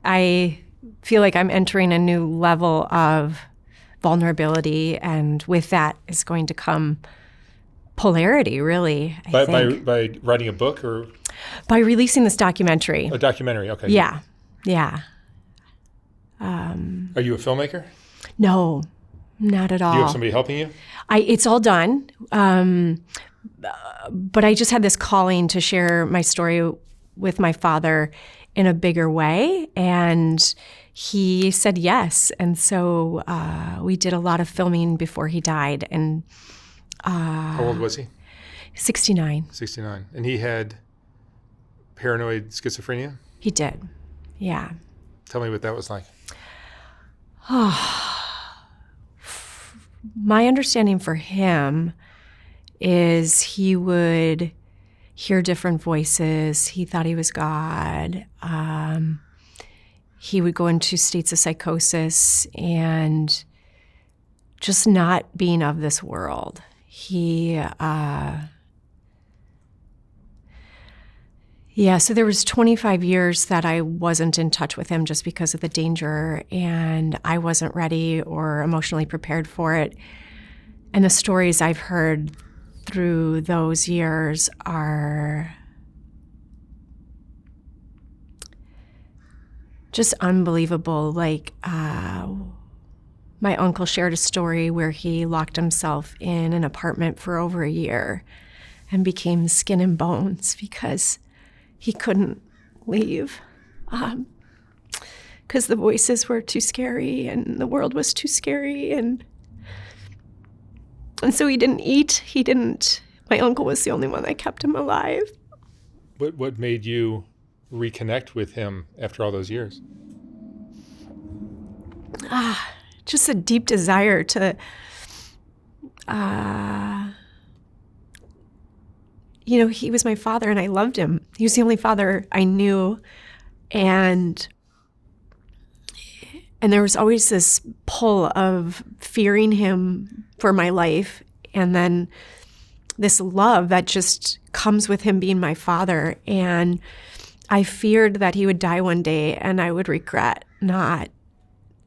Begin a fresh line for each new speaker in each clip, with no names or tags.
I feel like I'm entering a new level of vulnerability, and with that is going to come polarity, really, I think.
By writing a book or
By releasing this documentary.
a documentary? Okay.
Yeah.
Are you a filmmaker?
No, not at all.
Do you have somebody helping you?
It's all done. But I just had this calling to share my story with my father in a bigger way. And he said yes. And so we did a lot of filming before he died. And
How old was he?
69.
69. And he had paranoid schizophrenia?
He did. Yeah.
Tell me what that was like.
My understanding for him is he would hear different voices. He thought he was God. He would go into states of psychosis and just not being of this world. So there was 25 years that I wasn't in touch with him just because of the danger, and I wasn't ready or emotionally prepared for it. And the stories I've heard through those years are just unbelievable. Like, my uncle shared a story where he locked himself in an apartment for over a year and became skin and bones because he couldn't leave, because the voices were too scary and the world was too scary. And so he didn't eat. My uncle was the only one that kept him alive.
What made you reconnect with him after all those years?
Just a deep desire to, he was my father and I loved him. He was the only father I knew. And there was always this pull of fearing him for my life. And then this love that just comes with him being my father. And I feared that he would die one day and I would regret not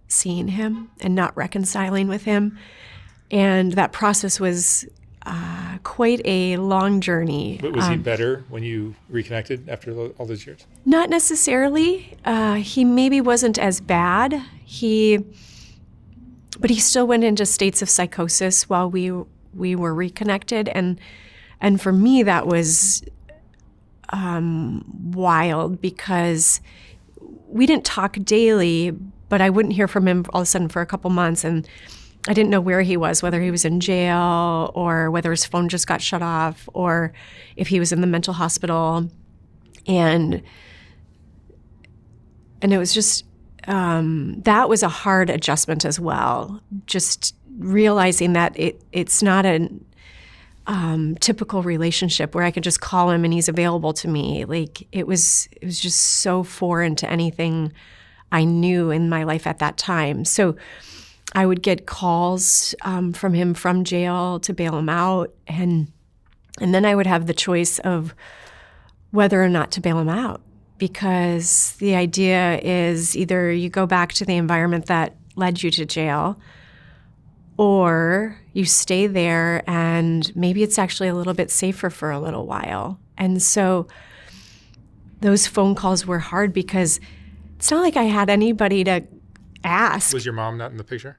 seeing him and not reconciling with him. And that process was quite a long journey.
But was he better when you reconnected after all those years?
Not necessarily. He maybe wasn't as bad. But he still went into states of psychosis while we were reconnected. And for me, that was wild because we didn't talk daily, but I wouldn't hear from him all of a sudden for a couple months. And I didn't know where he was, whether he was in jail or whether his phone just got shut off or if he was in the mental hospital. And it was just, that was a hard adjustment as well. Just realizing that it's not a typical relationship where I could just call him and he's available to me. Like it was just so foreign to anything I knew in my life at that time. So I would get calls from him from jail to bail him out, and then I would have the choice of whether or not to bail him out, because the idea is either you go back to the environment that led you to jail, or you stay there and maybe it's actually a little bit safer for a little while. And so those phone calls were hard because it's not like I had anybody to ask.
Was your mom not in the picture?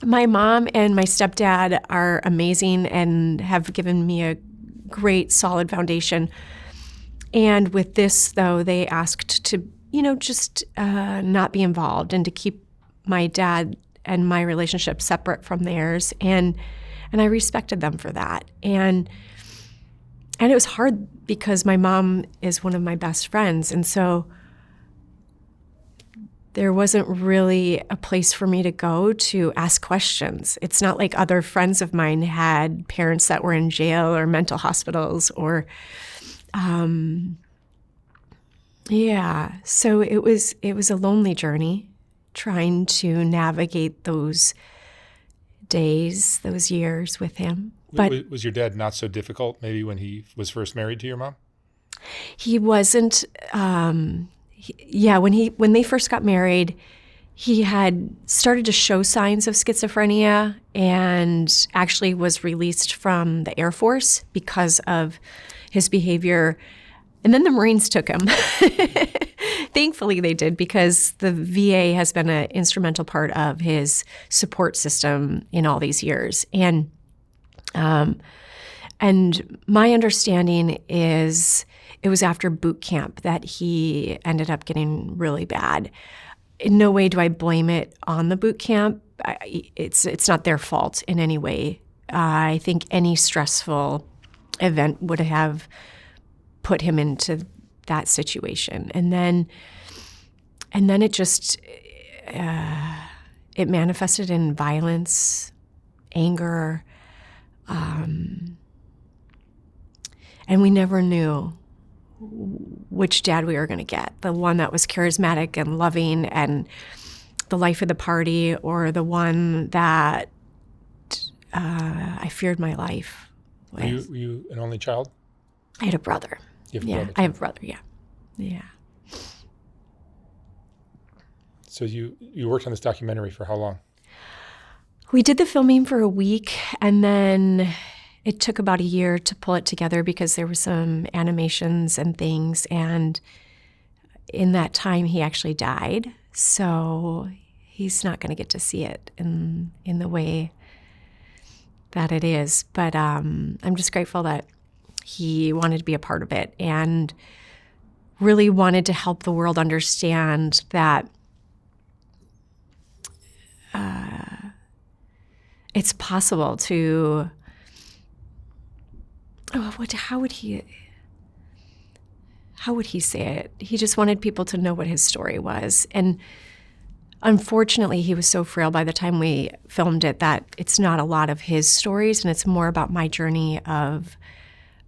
My mom and my stepdad are amazing and have given me a great, solid foundation. And with this, though, they asked to, just not be involved and to keep my dad and my relationship separate from theirs. And I respected them for that. And it was hard because my mom is one of my best friends. And so there wasn't really a place for me to go to ask questions. It's not like other friends of mine had parents that were in jail or mental hospitals or, So it was a lonely journey trying to navigate those days, those years with him. But
was your dad not so difficult maybe when he was first married to your mom?
he wasn't, when they first got married, he had started to show signs of schizophrenia and actually was released from the Air Force because of his behavior. And then the Marines took him. Thankfully, they did, because the VA has been an instrumental part of his support system in all these years. And my understanding is it was after boot camp that he ended up getting really bad. In no way do I blame it on the boot camp. It's not their fault in any way. I think any stressful event would have put him into that situation. And then it just, it manifested in violence, anger, and we never knew which dad we were going to get, the one that was charismatic and loving and the life of the party, or the one that I feared my life with.
Were you an only child?
I had a brother.
You have a brother too?
I have a brother, yeah. Yeah.
So you worked on this documentary for how long?
We did the filming for a week, and then it took about a year to pull it together because there were some animations and things. And in that time, he actually died. So he's not going to get to see it in the way that it is. But I'm just grateful that he wanted to be a part of it and really wanted to help the world understand that it's possible to... How would he say it? He just wanted people to know what his story was. And unfortunately, he was so frail by the time we filmed it that it's not a lot of his stories, and it's more about my journey of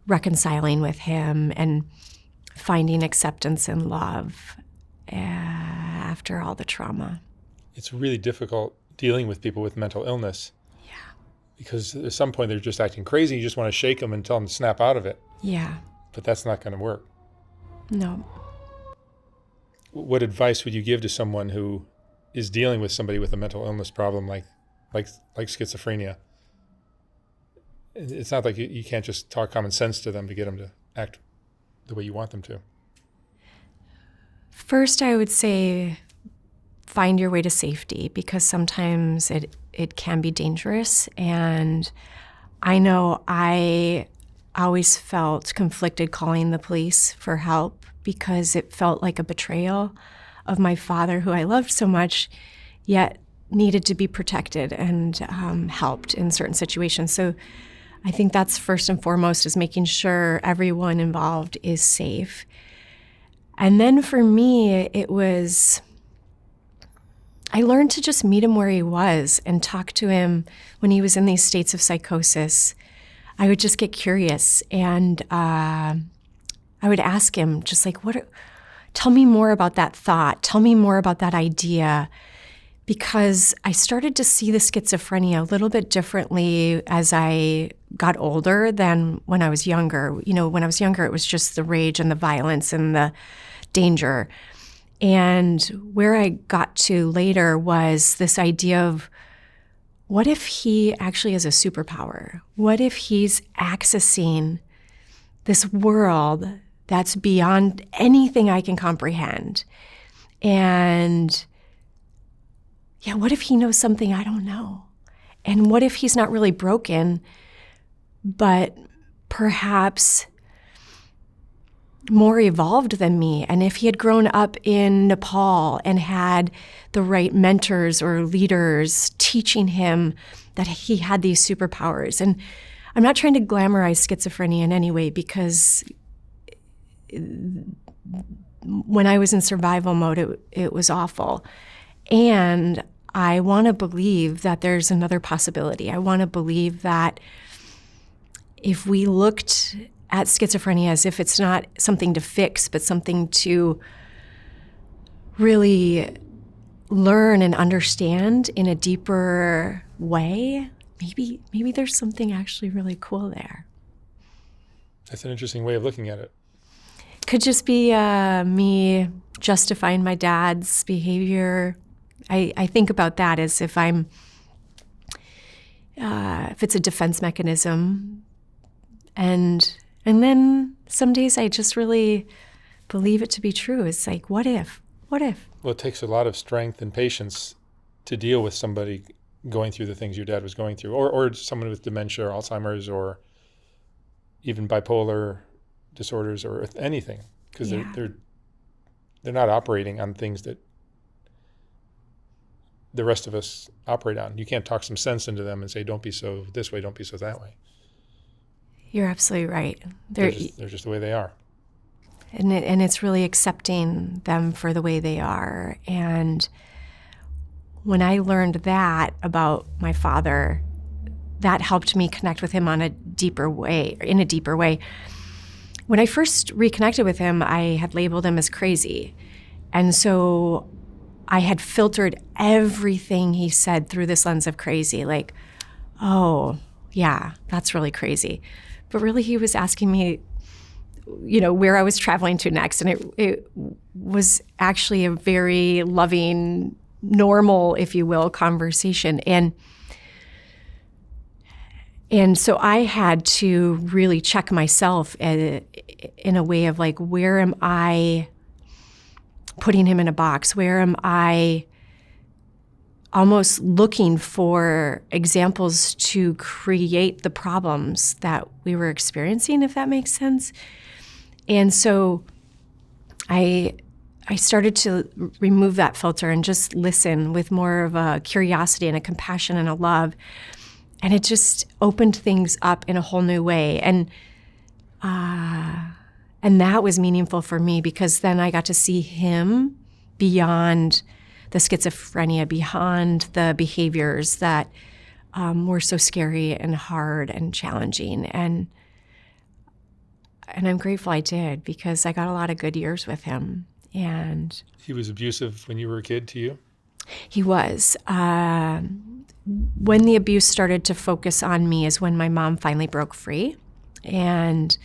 reconciling with him and finding acceptance and love after all the trauma.
It's really difficult dealing with people with mental illness. Because at some point they're just acting crazy. You just want to shake them and tell them to snap out of it.
Yeah.
But that's not going to work.
No.
What advice would you give to someone who is dealing with somebody with a mental illness problem like schizophrenia? It's not like you can't just talk common sense to them to get them to act the way you want them to.
First, I would say find your way to safety, because sometimes it can be dangerous. And I know I always felt conflicted calling the police for help because it felt like a betrayal of my father, who I loved so much, yet needed to be protected and helped in certain situations. So I think that's first and foremost, is making sure everyone involved is safe. And then for me, I learned to just meet him where he was and talk to him when he was in these states of psychosis. I would just get curious, and I would ask him just like, tell me more about that thought. Tell me more about that idea. Because I started to see the schizophrenia a little bit differently as I got older than when I was younger. You know, when I was younger, it was just the rage and the violence and the danger. And where I got to later was this idea of, what if he actually has a superpower? What if he's accessing this world that's beyond anything I can comprehend? And yeah, what if he knows something I don't know? And what if he's not really broken, but perhaps more evolved than me? And if he had grown up in Nepal and had the right mentors or leaders teaching him that he had these superpowers. And I'm not trying to glamorize schizophrenia in any way, because when I was in survival mode, it was awful. And I want to believe that there's another possibility. I want to believe that if we looked at schizophrenia as if it's not something to fix, but something to really learn and understand in a deeper way, maybe there's something actually really cool there.
That's an interesting way of looking at it.
could just be me justifying my dad's behavior. I think about that as if it's a defense mechanism. And then some days I just really believe it to be true. It's like, what if? What if?
Well, it takes a lot of strength and patience to deal with somebody going through the things your dad was going through, or someone with dementia or Alzheimer's or even bipolar disorders or anything, because they're not operating on things that the rest of us operate on. You can't talk some sense into them and say, don't be so this way, don't be so that way.
You're absolutely right.
They're just the way they are.
And it's really accepting them for the way they are. And when I learned that about my father, that helped me connect with him in a deeper way. When I first reconnected with him, I had labeled him as crazy. And so I had filtered everything he said through this lens of crazy, like, oh, yeah, that's really crazy. But really he was asking me, where I was traveling to next. And it was actually a very loving, normal, if you will, conversation. And so I had to really check myself in a way of like, where am I putting him in a box? Where am I almost looking for examples to create the problems that we were experiencing, if that makes sense? And so I started to remove that filter and just listen with more of a curiosity and a compassion and a love. And it just opened things up in a whole new way. And that was meaningful for me, because then I got to see him beyond the schizophrenia, beyond the behaviors that were so scary and hard and challenging. And I'm grateful I did, because I got a lot of good years with him. And
he was abusive when you were a kid to you?
He was. When the abuse started to focus on me is when my mom finally broke free. And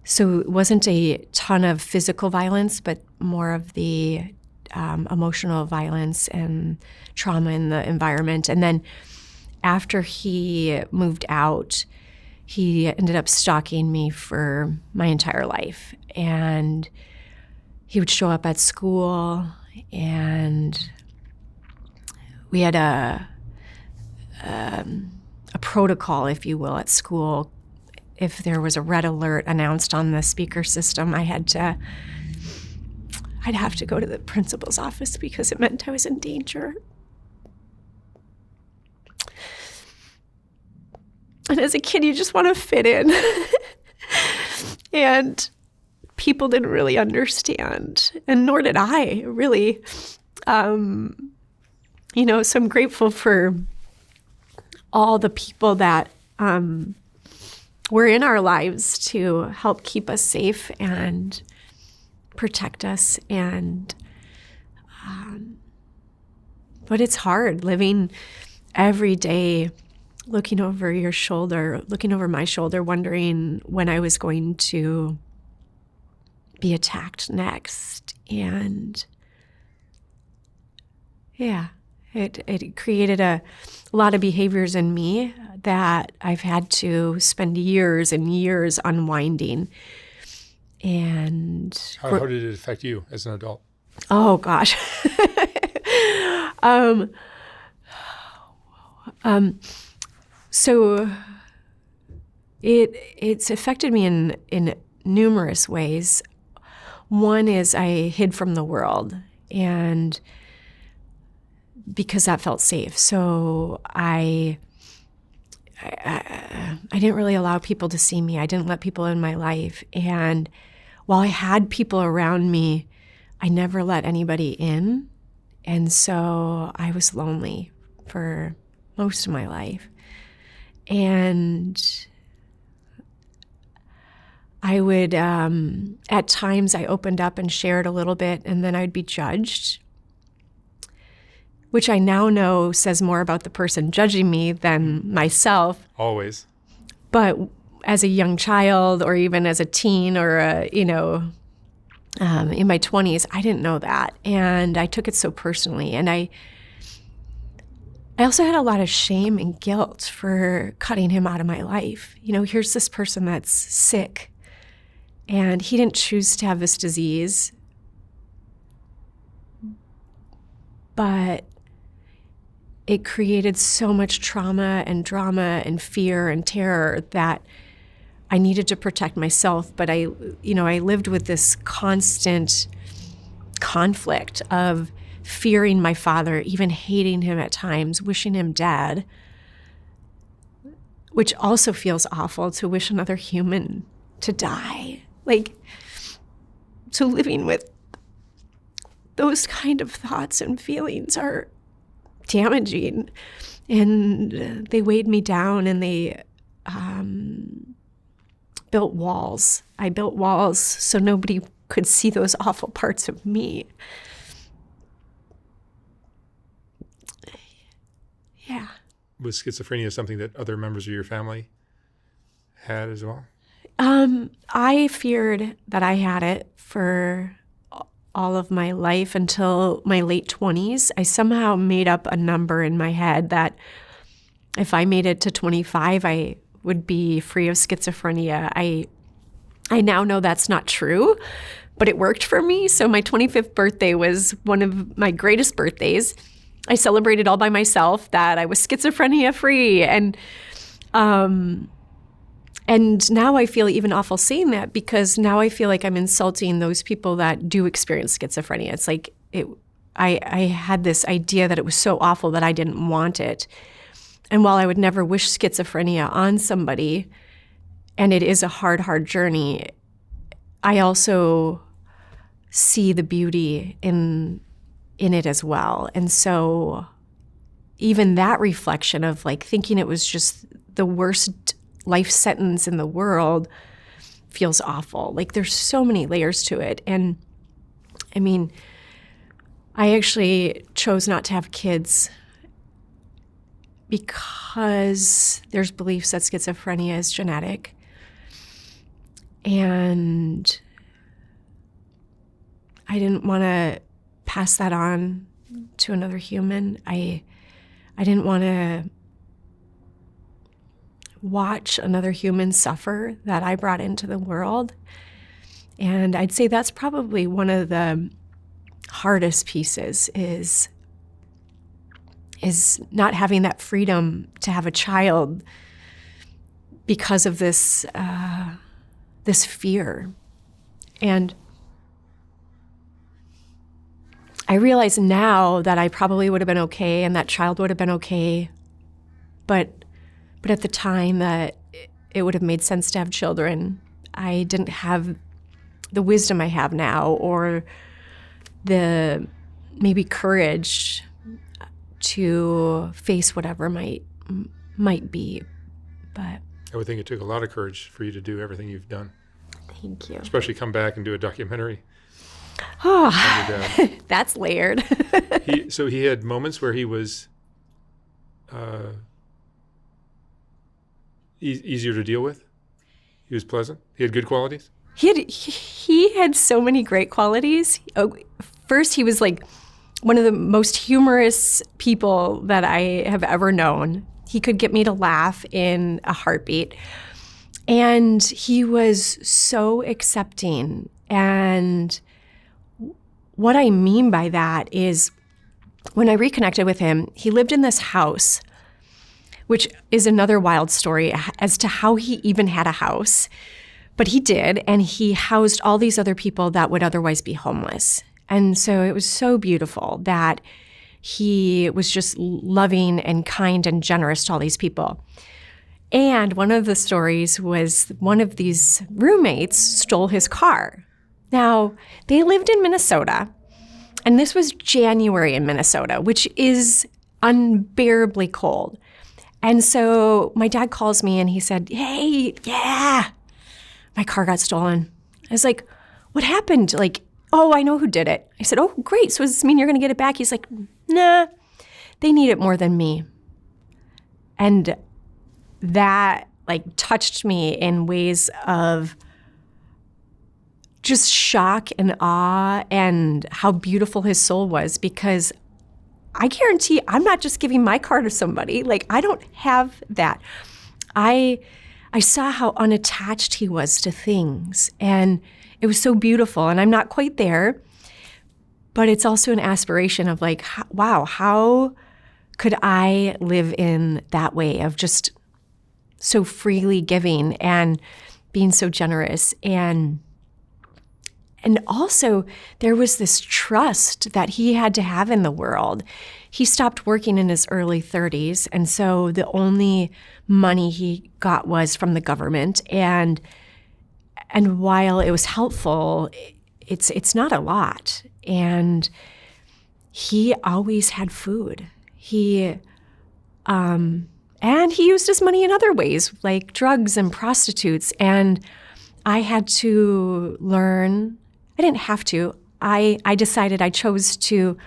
so it wasn't a ton of physical violence, but more of the emotional violence and trauma in the environment. And then after he moved out, he ended up stalking me for my entire life. And he would show up at school, and we had a protocol, if you will, at school. If there was a red alert announced on the speaker system, I'd have to go to the principal's office, because it meant I was in danger. And as a kid, you just want to fit in. And people didn't really understand, and nor did I, really. So I'm grateful for all the people that were in our lives to help keep us safe and protect us. And but it's hard living every day looking over my shoulder, wondering when I was going to be attacked next. And yeah, it created a lot of behaviors in me that I've had to spend years and years unwinding. And
how did it affect you as an adult?
Oh gosh. So it's affected me in numerous ways. One is I hid from the world, and because that felt safe. So I didn't really allow people to see me. I didn't let people in my life. And while I had people around me, I never let anybody in. And so I was lonely for most of my life. And I would, at times I opened up and shared a little bit, and then I'd be judged, which I now know says more about the person judging me than myself.
Always.
But as a young child, or even as a teen, or In my 20s, I didn't know that. And I took it so personally. And I also had a lot of shame and guilt for cutting him out of my life. You know, here's this person that's sick, and he didn't choose to have this disease, but it created so much trauma and drama and fear and terror that I needed to protect myself. But I lived with this constant conflict of fearing my father, even hating him at times, wishing him dead, which also feels awful, to wish another human to die. Like, so living with those kind of thoughts and feelings are damaging, and they weighed me down, and they built walls. I built walls so nobody could see those awful parts of me. Yeah.
Was schizophrenia something that other members of your family had as well?
I feared that I had it for all of my life until my late 20s. I somehow made up a number in my head that if I made it to 25, I would be free of schizophrenia. I now know that's not true, but it worked for me. So my 25th birthday was one of my greatest birthdays. I celebrated all by myself that I was schizophrenia free. And now I feel even awful saying that, because now I feel like I'm insulting those people that do experience schizophrenia. It's like I had this idea that it was so awful that I didn't want it. And while I would never wish schizophrenia on somebody, and it is a hard, hard journey, I also see the beauty in it as well. And so even that reflection of like thinking it was just the worst life sentence in the world feels awful. Like there's so many layers to it. And I mean, I actually chose not to have kids because there's beliefs that schizophrenia is genetic. And I didn't want to pass that on to another human. I didn't want to watch another human suffer that I brought into the world. And I'd say that's probably one of the hardest pieces is not having that freedom to have a child because of this fear. And I realize now that I probably would have been okay and that child would have been okay, but at the time that it would have made sense to have children, I didn't have the wisdom I have now, or the maybe courage to face whatever might be. But
I would think it took a lot of courage for you to do everything you've done.
Thank you.
Especially come back and do a documentary.
Oh, that's layered.
So he had moments where he was easier to deal with? He was pleasant? He had good qualities?
He had so many great qualities. First, he was like one of the most humorous people that I have ever known. He could get me to laugh in a heartbeat. And he was so accepting. And what I mean by that is when I reconnected with him, he lived in this house, which is another wild story as to how he even had a house. But he did, and he housed all these other people that would otherwise be homeless. And so it was so beautiful that he was just loving and kind and generous to all these people. And one of the stories was one of these roommates stole his car. Now, they lived in Minnesota, and this was January in Minnesota, which is unbearably cold. And so my dad calls me and he said, "Hey, yeah, my car got stolen." I was like, "What happened?" Like, "Oh, I know who did it." I said, "Oh, great. So does this mean you're going to get it back?" He's like, "Nah, they need it more than me." And that like touched me in ways of just shock and awe and how beautiful his soul was, because I guarantee I'm not just giving my car to somebody. Like, I don't have that. I saw how unattached he was to things, and it was so beautiful. And I'm not quite there, but it's also an aspiration of like, wow, how could I live in that way of just so freely giving and being so generous? And also there was this trust that he had to have in the world. He stopped working in his early 30s, and so the only money he got was from the government. And while it was helpful, it's not a lot. And he always had food. And he used his money in other ways, like drugs and prostitutes. And I had to learn. I didn't have to. I decided, I chose to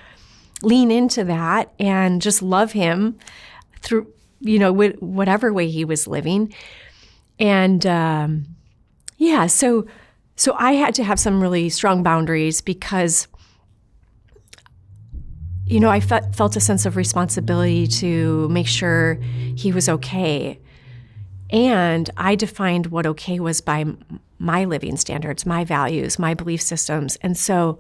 lean into that and just love him through, whatever way he was living. And so I had to have some really strong boundaries, because I felt a sense of responsibility to make sure he was okay. And I defined what okay was by my living standards, my values, my belief systems. And so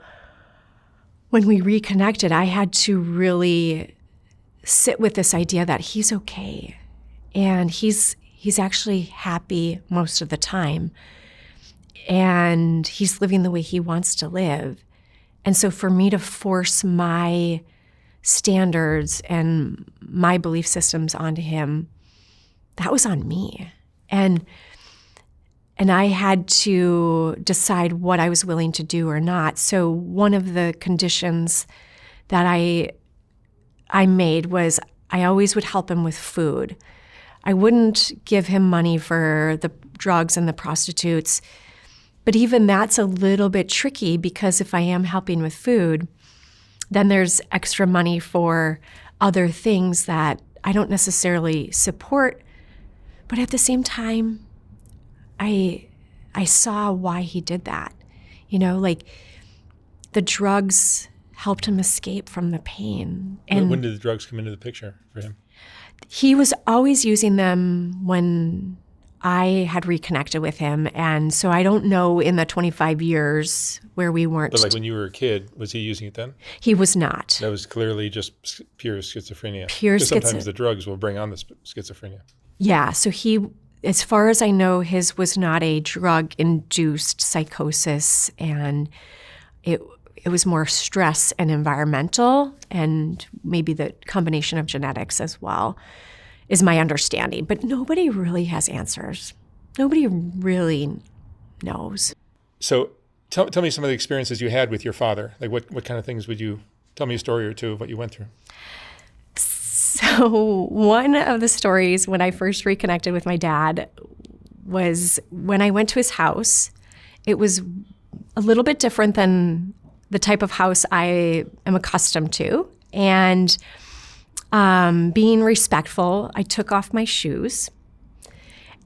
when we reconnected, I had to really sit with this idea that he's okay. And he's actually happy most of the time. And he's living the way he wants to live. And so for me to force my standards and my belief systems onto him, that was on me. And I had to decide what I was willing to do or not. So one of the conditions that I made was I always would help him with food. I wouldn't give him money for the drugs and the prostitutes. But even that's a little bit tricky, because if I am helping with food, then there's extra money for other things that I don't necessarily support. But at the same time, I saw why he did that. Like the drugs helped him escape from the pain. And
when did the drugs come into the picture for him?
He was always using them when I had reconnected with him. And so I don't know in the 25 years where we weren't.
But like when you were a kid, was he using it then?
He was not.
That was clearly just pure schizophrenia.
Pure schizophrenia.
Sometimes the drugs will bring on the schizophrenia.
Yeah. So he, as far as I know, his was not a drug-induced psychosis. And it was more stress and environmental, and maybe the combination of genetics as well, is my understanding. But nobody really has answers. Nobody really knows.
So tell me some of the experiences you had with your father. Like what kind of things would you, tell me a story or two of what you went through.
So one of the stories when I first reconnected with my dad was when I went to his house. It was a little bit different than the type of house I am accustomed to. And being respectful, I took off my shoes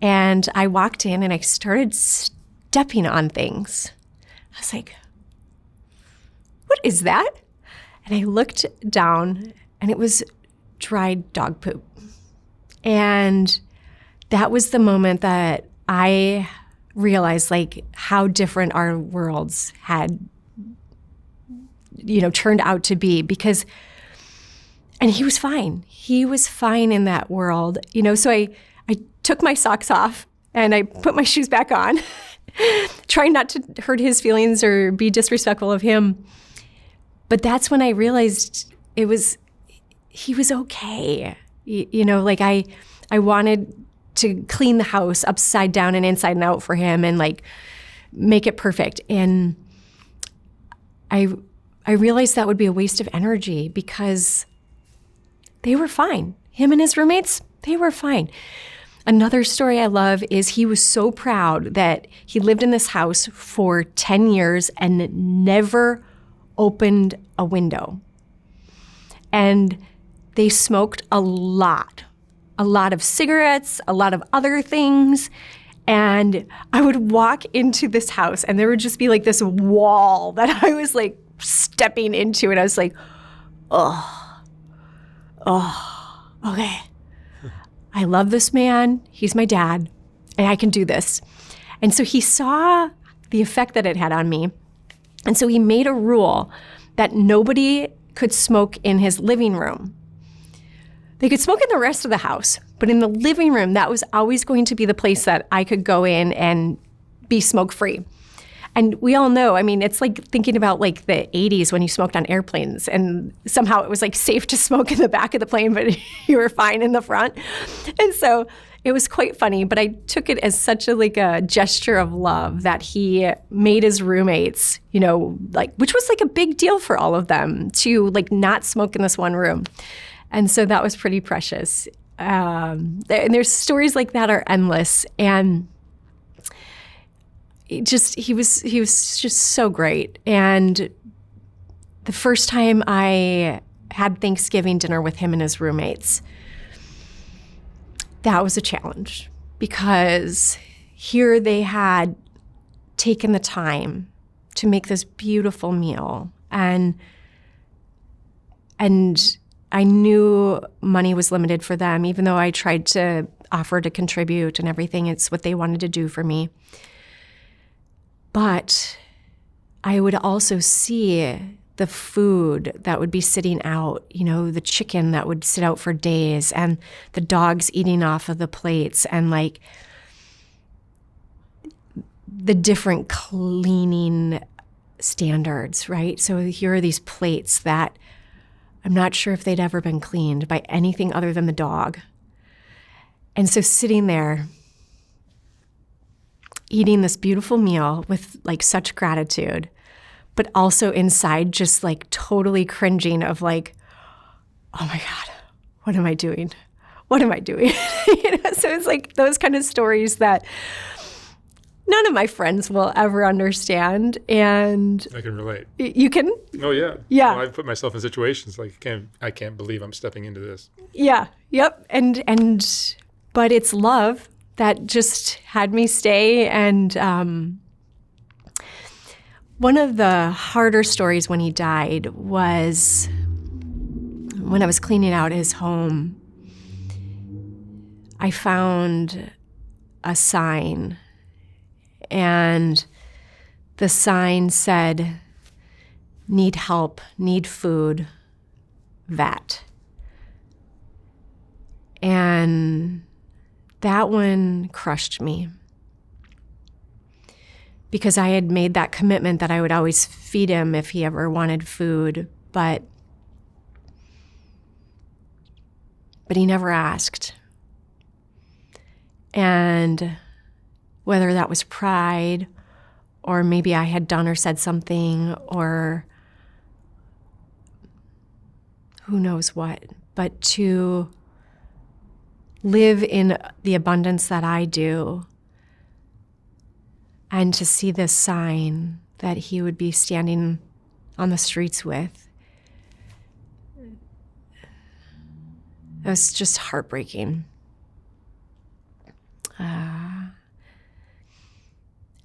and I walked in and I started stepping on things. I was like, what is that? And I looked down and it was dried dog poop. And that was the moment that I realized like how different our worlds had, turned out to be, because and he was fine. He was fine in that world. So I took my socks off and I put my shoes back on, trying not to hurt his feelings or be disrespectful of him. But that's when I realized he was okay. Like I wanted to clean the house upside down and inside and out for him and like make it perfect. And I realized that would be a waste of energy, because they were fine. Him and his roommates, they were fine. Another story I love is he was so proud that he lived in this house for 10 years and never opened a window. And they smoked a lot of cigarettes, a lot of other things. And I would walk into this house and there would just be like this wall that I was like stepping into. And I was like, oh, okay. I love this man. He's my dad and I can do this. And so he saw the effect that it had on me. And so he made a rule that nobody could smoke in his living room. They could smoke in the rest of the house, but in the living room, that was always going to be the place that I could go in and be smoke-free. And we all know, I mean, it's like thinking about like the 80s when you smoked on airplanes and somehow it was like safe to smoke in the back of the plane, but you were fine in the front. And so it was quite funny, but I took it as such a gesture of love that he made his roommates, you know, like, which was like a big deal for all of them to like not smoke in this one room. And so that was pretty precious. And there's stories like that are endless. And he was just so great. And the first time I had Thanksgiving dinner with him and his roommates, that was a challenge because here they had taken the time to make this beautiful meal. And I knew money was limited for them, even though I tried to offer to contribute and everything. It's what they wanted to do for me. But I would also see the food that would be sitting out, you know, the chicken that would sit out for days and the dogs eating off of the plates and like the different cleaning standards, right? So here are these plates that I'm not sure if they'd ever been cleaned by anything other than the dog. And so sitting there, eating this beautiful meal with like such gratitude, but also inside just like totally cringing of like, oh my God, what am I doing? What am I doing? You know, so it's like those kind of stories that none of my friends will ever understand. And
I can relate.
You can?
Oh yeah.
Yeah.
Well, I've put myself in situations like I can't believe I'm stepping into this.
Yeah. Yep. But it's love that just had me stay. And one of the harder stories when he died was when I was cleaning out his home. I found a sign, and the sign said, "Need help, need food, vet." And that one crushed me because I had made that commitment that I would always feed him if he ever wanted food, but he never asked. And whether that was pride or maybe I had done or said something or who knows what, but to live in the abundance that I do and to see this sign that he would be standing on the streets with, it was just heartbreaking.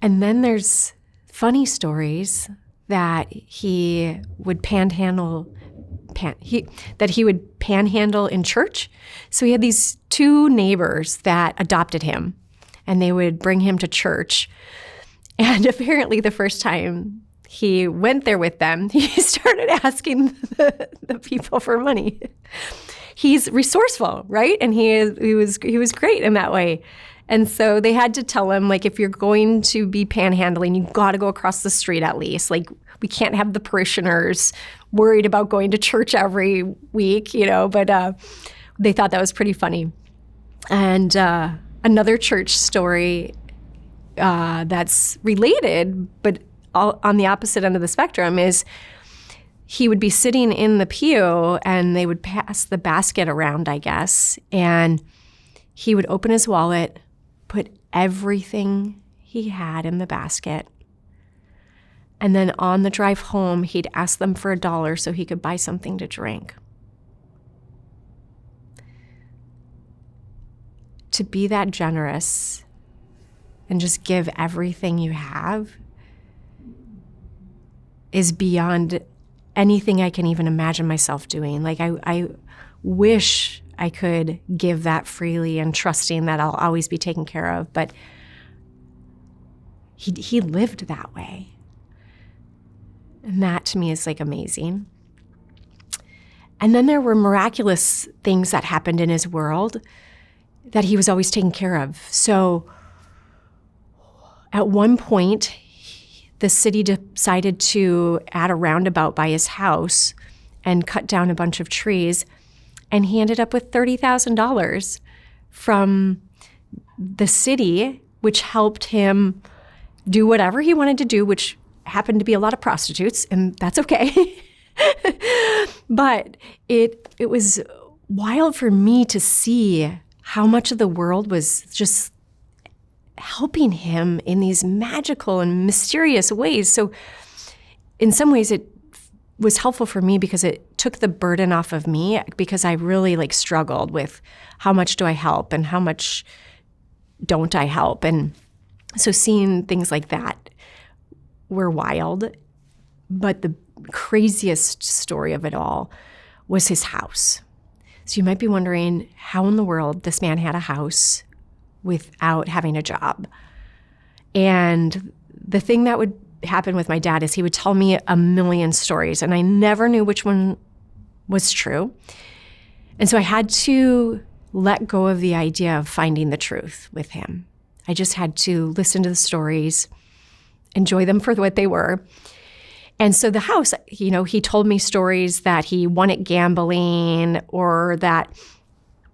And then there's funny stories that he would panhandle in church. So he had these two neighbors that adopted him, and they would bring him to church. And apparently the first time he went there with them, he started asking the people for money. He's resourceful, right? And he was great in that way. And so they had to tell him, like, if you're going to be panhandling, you got to go across the street at least. Like, we can't have the parishioners worried about going to church every week, you know, but they thought that was pretty funny. And another church story that's related, but on the opposite end of the spectrum, is he would be sitting in the pew and they would pass the basket around, I guess, and he would open his wallet, put everything he had in the basket, and then on the drive home, he'd ask them for $1 so he could buy something to drink. To be that generous and just give everything you have is beyond anything I can even imagine myself doing. Like I wish I could give that freely and trusting that I'll always be taken care of, but he lived that way. And that to me is like amazing. And then there were miraculous things that happened in his world that he was always taking care of. So at one point, the city decided to add a roundabout by his house and cut down a bunch of trees. And he ended up with $30,000 from the city, which helped him do whatever he wanted to do, which happened to be a lot of prostitutes, and that's okay. But it was wild for me to see how much of the world was just helping him in these magical and mysterious ways. So in some ways it was helpful for me because it took the burden off of me, because I really like struggled with how much do I help and how much don't I help. And so seeing things like that were wild. But the craziest story of it all was his house. So you might be wondering how in the world this man had a house without having a job. And the thing that would happen with my dad is he would tell me a million stories, and I never knew which one was true. And so I had to let go of the idea of finding the truth with him. I just had to listen to the stories, enjoy them for what they were. And so the house, you know, he told me stories that he won at gambling, or that,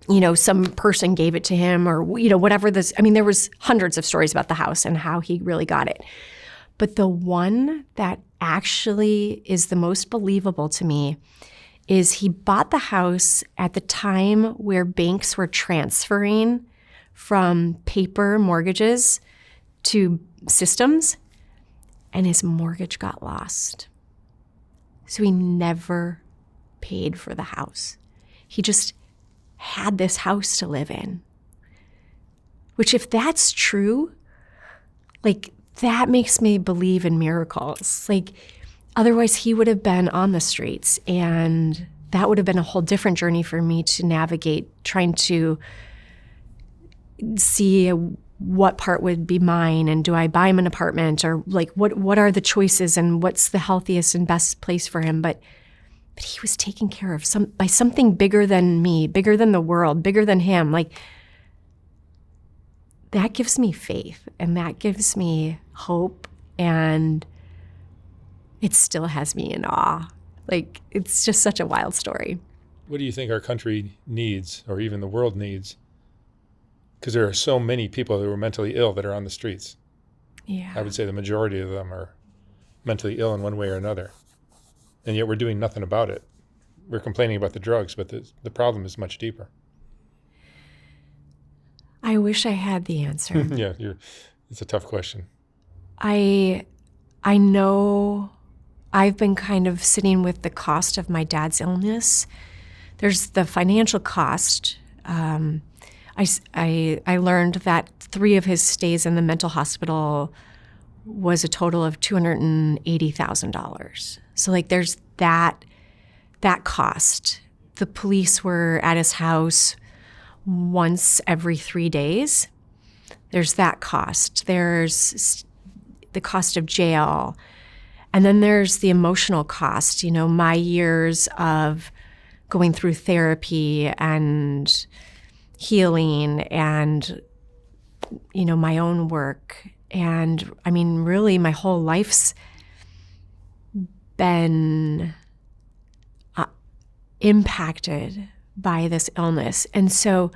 you know, some person gave it to him, or, you know, whatever this, I mean, there was hundreds of stories about the house and how he really got it. But the one that actually is the most believable to me is he bought the house at the time where banks were transferring from paper mortgages to systems, and his mortgage got lost. So he never paid for the house. He just had this house to live in. Which, if that's true, like, that makes me believe in miracles. Like, otherwise he would have been on the streets, and that would have been a whole different journey for me to navigate, trying to see what part would be mine, and do I buy him an apartment, or like what are the choices, and what's the healthiest and best place for him. But he was taken care of by something bigger than me, bigger than the world, bigger than him. Like, that gives me faith, and that gives me hope, and it still has me in awe. Like, it's just such a wild story.
What do you think our country needs, or even the world needs? Because there are so many people that are mentally ill that are on the streets.
Yeah.
I would say the majority of them are mentally ill in one way or another. And yet we're doing nothing about it. We're complaining about the drugs, but the problem is much deeper.
I wish I had the answer.
Yeah, it's a tough question.
I know I've been kind of sitting with the cost of my dad's illness. There's the financial cost. I learned that 3 of his stays in the mental hospital was a total of $280,000. So like, there's that cost. The police were at his house once every 3 days. There's that cost. There's the cost of jail. And then there's the emotional cost, you know, my years of going through therapy and healing, and, you know, my own work. And I mean, really, my whole life's been impacted by this illness. And so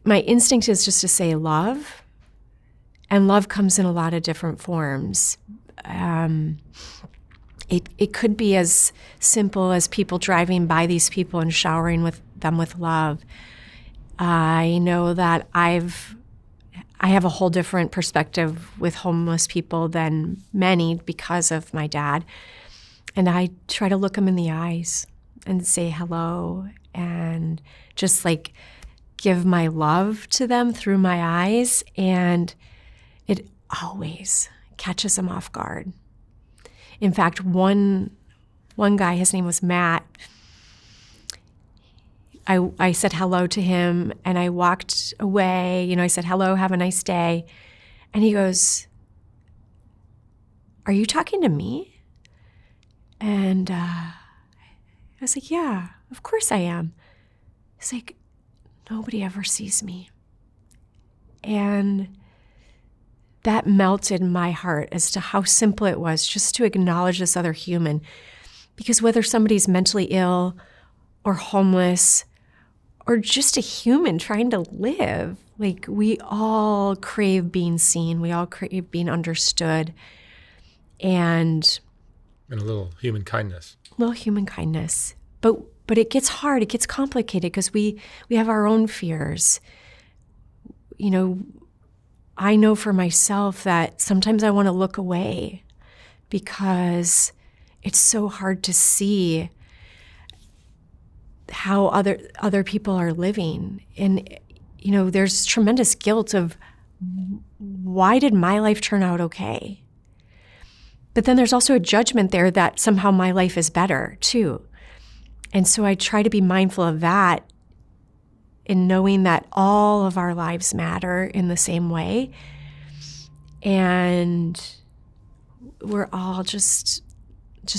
my instinct is just to say love, and love comes in a lot of different forms. It could be as simple as people driving by these people and showering them with love. I know that I have a whole different perspective with homeless people than many because of my dad. And I try to look them in the eyes and say hello, and just like give my love to them through my eyes, and it always catches them off guard. In fact, one guy, his name was Matt, I said hello to him and I walked away. I said, hello, have a nice day. And he goes, are you talking to me? And I was like, yeah, of course I am. He's like, nobody ever sees me. And that melted my heart as to how simple it was just to acknowledge this other human. Because whether somebody's mentally ill or homeless or just a human trying to live, like, we all crave being seen. We all crave being understood. And
a little human kindness.
But it gets hard. It gets complicated because we have our own fears. I know for myself that sometimes I want to look away because it's so hard to see how other people are living. And, there's tremendous guilt of, why did my life turn out okay? But then there's also a judgment there that somehow my life is better too. And so I try to be mindful of that in knowing that all of our lives matter in the same way. And we're all just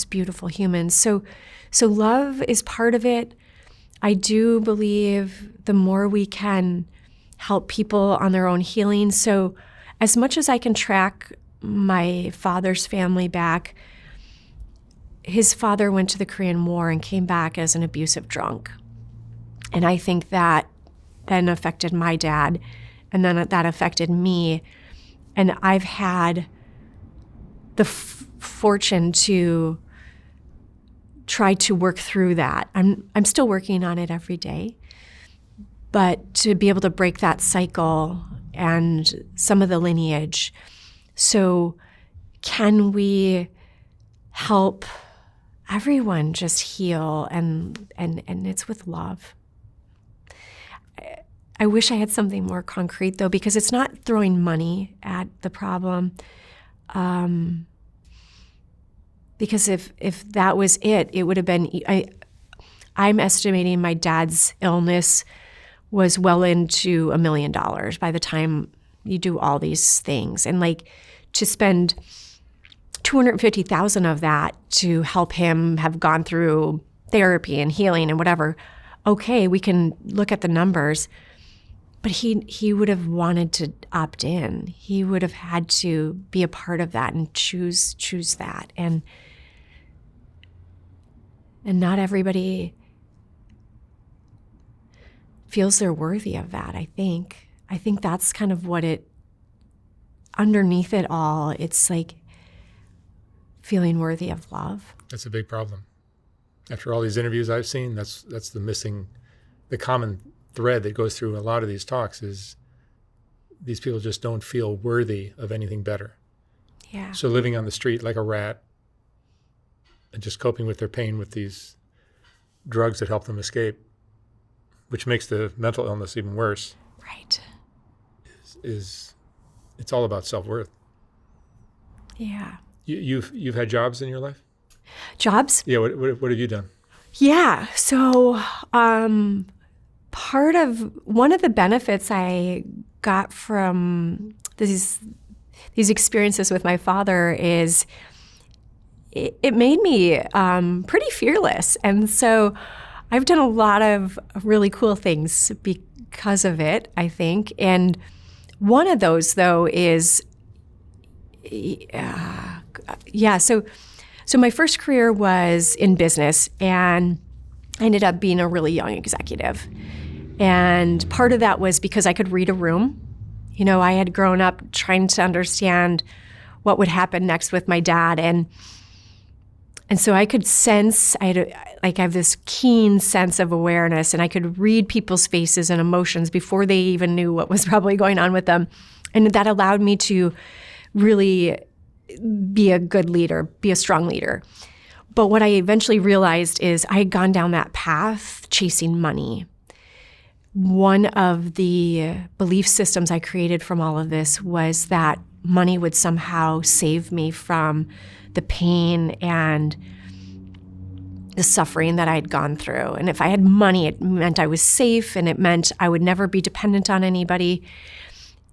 beautiful humans. So love is part of it. I do believe the more we can help people on their own healing. So as much as I can track my father's family back, his father went to the Korean War and came back as an abusive drunk. And I think that then affected my dad, and then that affected me. And I've had the fortune to try to work through that. I'm still working on it every day, but to be able to break that cycle and some of the lineage. So can we help everyone just heal, and it's with love. I wish I had something more concrete, though, because it's not throwing money at the problem. Because if that was it, it would have been, I'm estimating my dad's illness was well into $1 million by the time you do all these things. And to spend $250,000 of that to help him have gone through therapy and healing and whatever, okay, we can look at the numbers, but he would have wanted to opt in. He would have had to be a part of that and choose that. And not everybody feels they're worthy of that, I think. I think that's kind of what underneath it all, it's like feeling worthy of love.
That's a big problem. After all these interviews I've seen, that's the common thread that goes through a lot of these talks is these people just don't feel worthy of anything better.
Yeah.
So living on the street like a rat and just coping with their pain with these drugs that help them escape, which makes the mental illness even worse.
Right.
Is it's all about self-worth.
Yeah.
You've had jobs in your life?
Jobs?
Yeah. What have you done?
Yeah. So one of the benefits I got from these experiences with my father is it made me pretty fearless. And so I've done a lot of really cool things because of it, I think. And one of those, though, is, so my first career was in business, and I ended up being a really young executive. And part of that was because I could read a room. I had grown up trying to understand what would happen next with my dad. And so I could sense, I have this keen sense of awareness, and I could read people's faces and emotions before they even knew what was probably going on with them. And that allowed me to really be a good leader, be a strong leader. But what I eventually realized is I had gone down that path chasing money. one of the belief systems I created from all of this was that money would somehow save me from the pain and the suffering that I had gone through. And if I had money, it meant I was safe, and it meant I would never be dependent on anybody.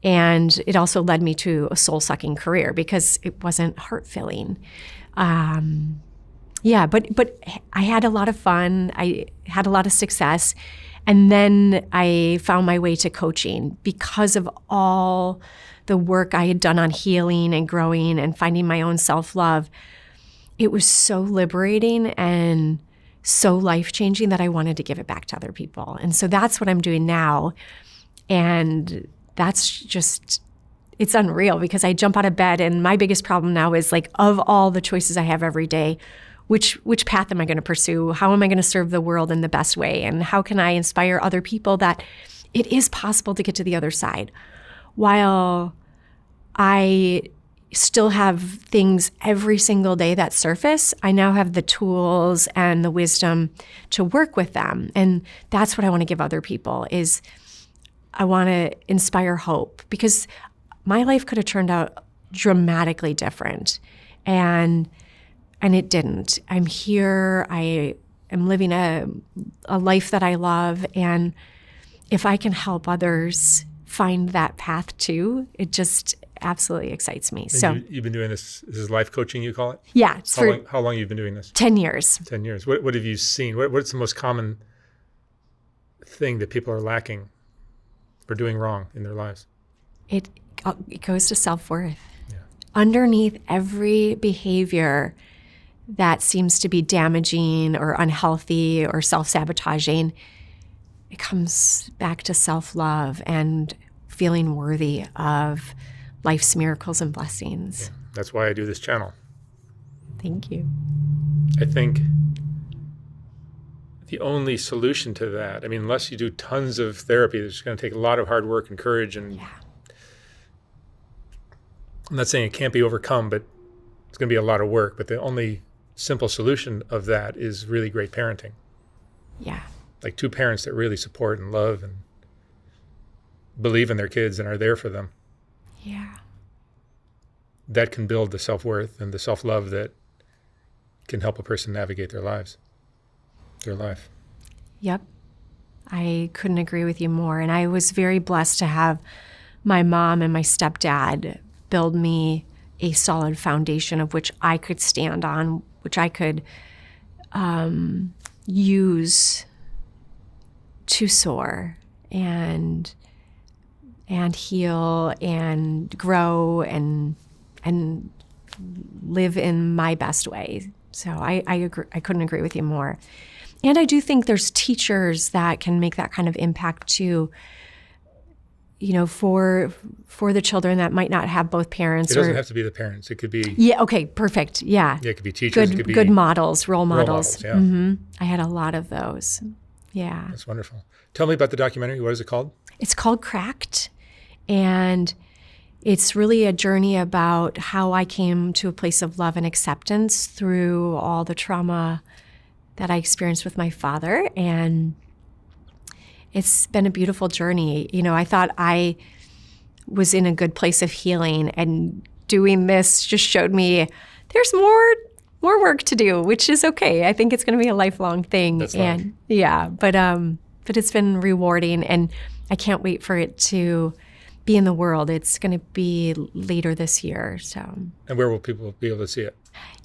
And it also led me to a soul-sucking career because it wasn't heart-filling. But I had a lot of fun. I had a lot of success. And then I found my way to coaching because of all the work I had done on healing and growing and finding my own self-love. It was so liberating and so life-changing that I wanted to give it back to other people. And so that's what I'm doing now. And that's just, it's unreal because I jump out of bed and my biggest problem now is like, of all the choices I have every day, which path am I going to pursue? How am I going to serve the world in the best way? And how can I inspire other people that it is possible to get to the other side? While I still have things every single day that surface, I now have the tools and the wisdom to work with them. And that's what I want to give other people is I want to inspire hope because my life could have turned out dramatically different. And it didn't. I'm here. I am living a life that I love. And if I can help others find that path too, it just absolutely excites me.
And
so
you've been doing this is life coaching, you call it?
Yeah. It's
How long have you been doing this?
10 years.
10 years. What have you seen? What's the most common thing that people are lacking or doing wrong in their lives?
It goes to self-worth.
Yeah.
Underneath every behavior that seems to be damaging or unhealthy or self-sabotaging, it comes back to self-love and feeling worthy of life's miracles and blessings.
Yeah. That's why I do this channel.
Thank you.
I think the only solution to that, I mean, unless you do tons of therapy, it's going to take a lot of hard work and courage. And
Yeah.
I'm not saying it can't be overcome, but it's going to be a lot of work. But the only simple solution of that is really great parenting.
Yeah.
Like two parents that really support and love and believe in their kids and are there for them.
Yeah.
That can build the self-worth and the self-love that can help a person navigate their life.
Yep. I couldn't agree with you more. And I was very blessed to have my mom and my stepdad build me a solid foundation of which I could stand on, which I could use to soar and heal and grow and live in my best way. So I agree. I couldn't agree with you more. And I do think there's teachers that can make that kind of impact too. You know, for the children that might not have both parents.
It doesn't have to be the parents. It could be.
Yeah. Okay. Perfect. Yeah.
Yeah. It could be teachers.
Good.
It could be
good models. Role models.
Yeah.
Mm-hmm. I had a lot of those. Yeah.
That's wonderful. Tell me about the documentary. What is it called?
It's called Cracked, and it's really a journey about how I came to a place of love and acceptance through all the trauma that I experienced with my father. And it's been a beautiful journey. You know, I thought I was in a good place of healing, and doing this just showed me there's more work to do, which is okay. I think it's going to be a lifelong thing.
That's fine.
And yeah, but it's been rewarding, and I can't wait for it to be in the world. It's going to be later this year. So.
And where will people be able to see it?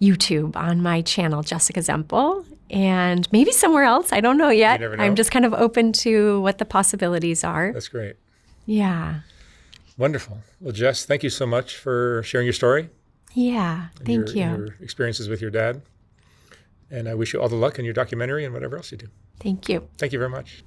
YouTube on my channel, Jessica Zemple, and maybe somewhere else. I don't know yet.
You never know.
I'm just kind of open to what the possibilities are.
That's great.
Yeah.
Wonderful. Well, Jess, thank you so much for sharing your story.
Yeah. Thank you.
Your experiences with your dad. And I wish you all the luck in your documentary and whatever else you do.
Thank you.
Thank you very much.